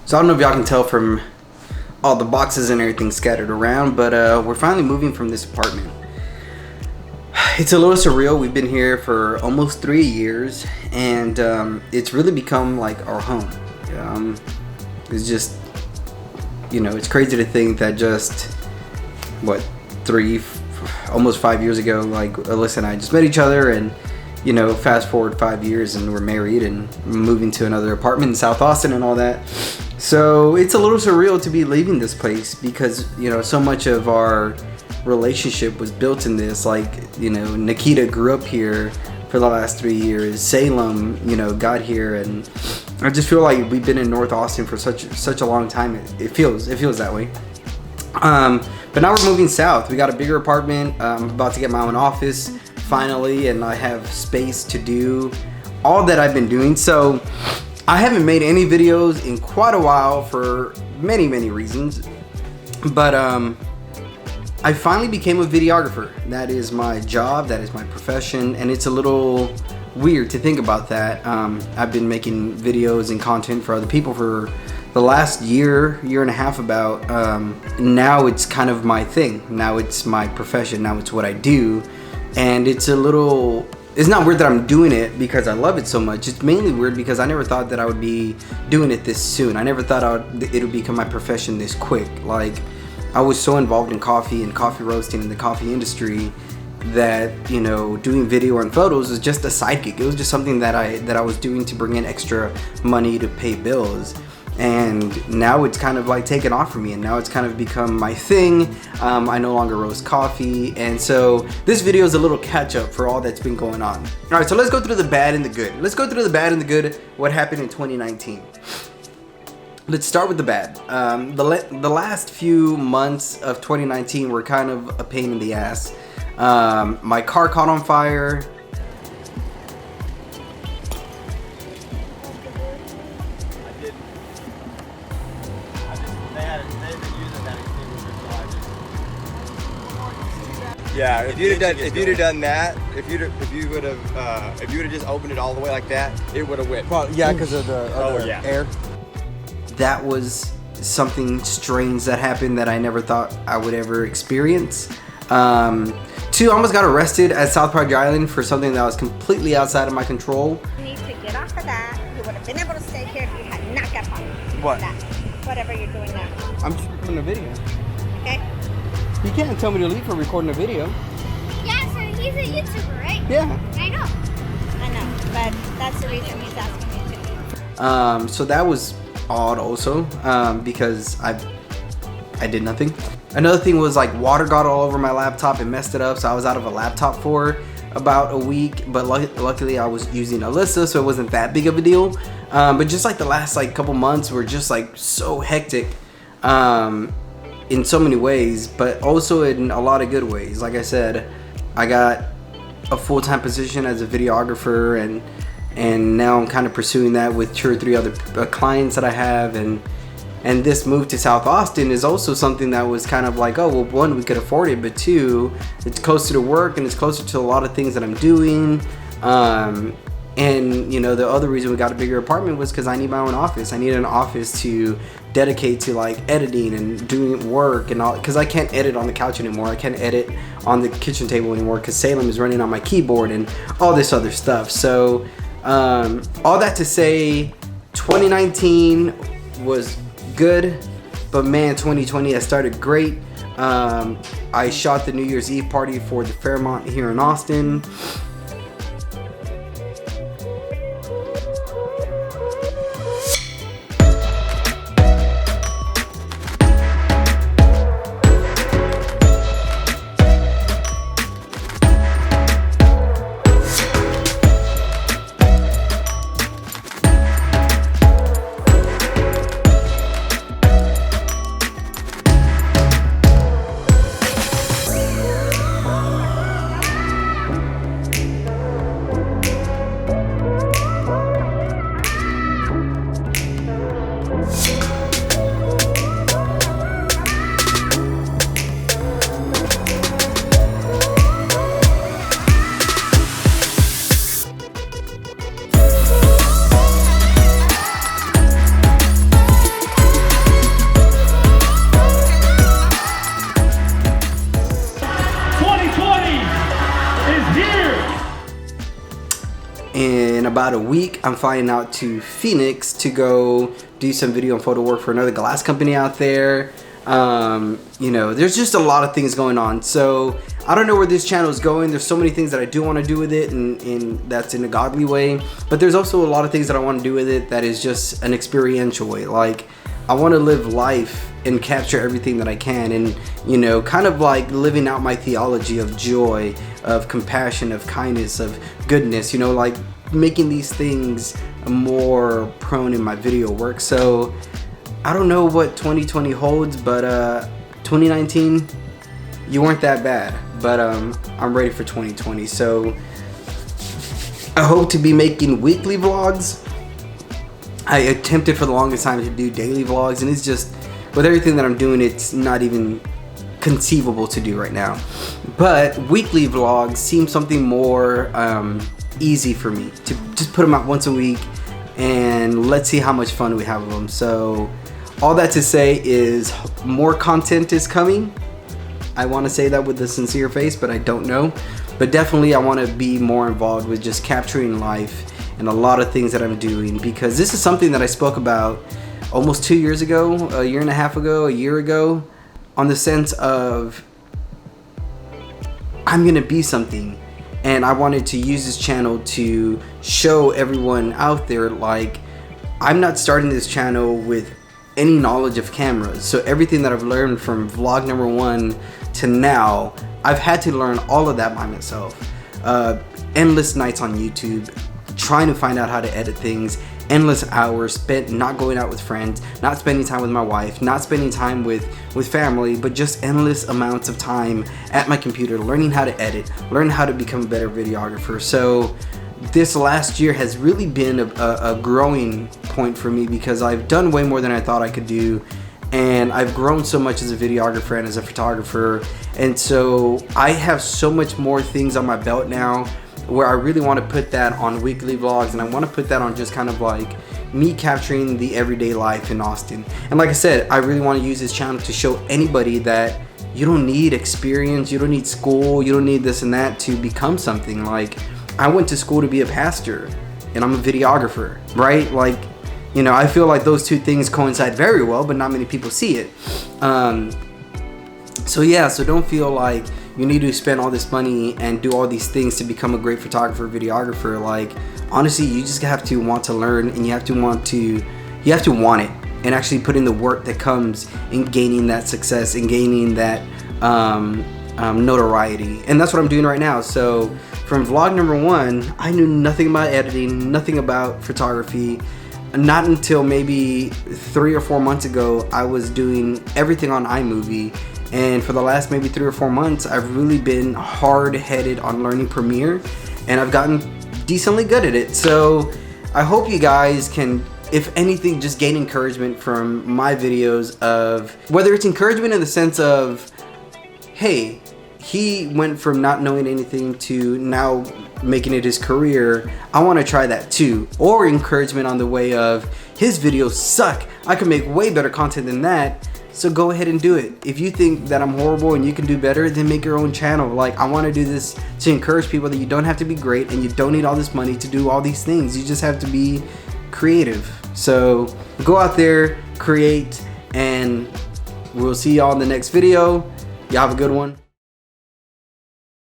So I don't know if y'all can tell from all the boxes and everything scattered around, but we're finally moving from this apartment. It's a little surreal. We've been here for almost 3 years, and it's really become like our home. It's just, it's crazy to think that just, almost 5 years ago, like Alyssa and I just met each other, and fast forward 5 years and we're married and moving to another apartment in South Austin and all that. So it's a little surreal to be leaving this place because, so much of our relationship was built in this. Like, Nikita grew up here for the last 3 years. Salem, got here, and I just feel like we've been in North Austin for such a long time. It feels that way. But now we're moving south. We got a bigger apartment. I'm about to get my own office finally, and I have space to do all that I've been doing. So I haven't made any videos in quite a while for many reasons, but I finally became a videographer. That is my job, that is my profession, and it's a little weird to think about that. I've been making videos and content for other people for the last year and a half about. Now it's kind of my thing. Now it's my profession. Now it's what I do. And it's not weird that I'm doing it because I love it so much. It's mainly weird because I never thought that I would be doing it this soon. I never thought it would become my profession this quick. Like, I was so involved in coffee and coffee roasting in the coffee industry that, doing video and photos was just a side gig. It was just something that I was doing to bring in extra money to pay bills. And now it's kind of like taken off for me, and now it's kind of become my thing. I no longer roast coffee, and so this video is a little catch up for all that's been going on. All right, so let's go through the bad and the good. What happened in 2019? Let's start with the bad. The last few months of 2019 were kind of a pain in the ass. My car caught on fire. Yeah, if you'd have done that, if you would have just opened it all the way like that, it would have whipped. Well, yeah, because of the air. That was something strange that happened that I never thought I would ever experience. 2, I almost got arrested at South Padre Island for something that was completely outside of my control. You need to get off of that. You would have been able to stay here if you had not got off What? that. Whatever you're doing now. I'm just recording a video. Okay? You can't tell me to leave for recording a video. Yeah, so he's a YouTuber, right? Yeah. I know. I know, but that's the reason he's asking you to leave. So that was odd also, because I did nothing. Another thing was like water got all over my laptop and messed it up, so I was out of a laptop for about a week, but luckily I was using Alyssa, so it wasn't that big of a deal. But just like the last couple months were just so hectic in so many ways, but also in a lot of good ways. Like I said, I got a full-time position as a videographer, and now I'm kind of pursuing that with 2 or 3 other clients that I have, and this move to South Austin is also something that was kind of like, oh well, 1, we could afford it, but 2, it's closer to work and it's closer to a lot of things that I'm doing. And the other reason we got a bigger apartment was because I need my own office. I need an office to dedicate to editing and doing work and all, because I can't edit on the couch anymore. I can't edit on the kitchen table anymore because Salem is running on my keyboard and all this other stuff. So all that to say, 2019 was good, but man, 2020 has started great. I shot the New Year's Eve party for the Fairmont here in Austin. is here. In about a week, I'm flying out to Phoenix to go do some video and photo work for another glass company out there. You know, there's just a lot of things going on. So I don't know where this channel is going. There's so many things that I do want to do with it, and that's in a godly way. But there's also a lot of things that I want to do with it that is just an experiential way. Like, I want to live life and capture everything that I can, and, you know, kind of like living out my theology of joy, of compassion, of kindness, of goodness, you know, like making these things more prone in my video work. So I don't know what 2020 holds, but 2019, you weren't that bad. But I'm ready for 2020. So I hope to be making weekly vlogs. I attempted for the longest time to do daily vlogs, and it's just, with everything that I'm doing, it's not even conceivable to do right now. But weekly vlogs seem something more easy for me to just put them out once a week, and let's see how much fun we have with them. So all that to say is more content is coming. I want to say that with a sincere face, but I don't know. But definitely I want to be more involved with just capturing life and a lot of things that I'm doing, because this is something that I spoke about almost 2 years ago, a year and a half ago, a year ago, on the sense of I'm gonna be something, and I wanted to use this channel to show everyone out there, like, I'm not starting this channel with any knowledge of cameras. So everything that I've learned from vlog number 1 to now, I've had to learn all of that by myself. Endless nights on YouTube trying to find out how to edit things, endless hours spent not going out with friends, not spending time with my wife, not spending time with family, but just endless amounts of time at my computer learning how to edit, learn how to become a better videographer. So this last year has really been a growing point for me, because I've done way more than I thought I could do, and I've grown so much as a videographer and as a photographer. And so I have so much more things on my belt now, where I really want to put that on weekly vlogs, and I want to put that on just kind of like me capturing the everyday life in Austin. And like I said, I really want to use this channel to show anybody that you don't need experience, you don't need school, you don't need this and that to become something. Like, I went to school to be a pastor, and I'm a videographer, right? Like, you know, I feel like those two things coincide very well, but not many people see it. So yeah, so don't feel like you need to spend all this money and do all these things to become a great photographer, videographer. Like, honestly, you just have to want to learn, and you have to want it, and actually put in the work that comes in gaining that success and gaining that notoriety. And that's what I'm doing right now. So from vlog number 1, I knew nothing about editing, nothing about photography. Not until maybe 3 or 4 months ago, I was doing everything on iMovie. And for the last maybe 3 or 4 months, I've really been hard-headed on learning Premiere, and I've gotten decently good at it. So I hope you guys can, if anything, just gain encouragement from my videos, of whether it's encouragement in the sense of, hey, he went from not knowing anything to now making it his career, I want to try that too. Or encouragement on the way of, his videos suck, I can make way better content than that, so go ahead and do it. If you think that I'm horrible and you can do better, then make your own channel. Like, I want to do this to encourage people that you don't have to be great, and you don't need all this money to do all these things. You just have to be creative. So go out there, create, and we'll see y'all in the next video. Y'all have a good one.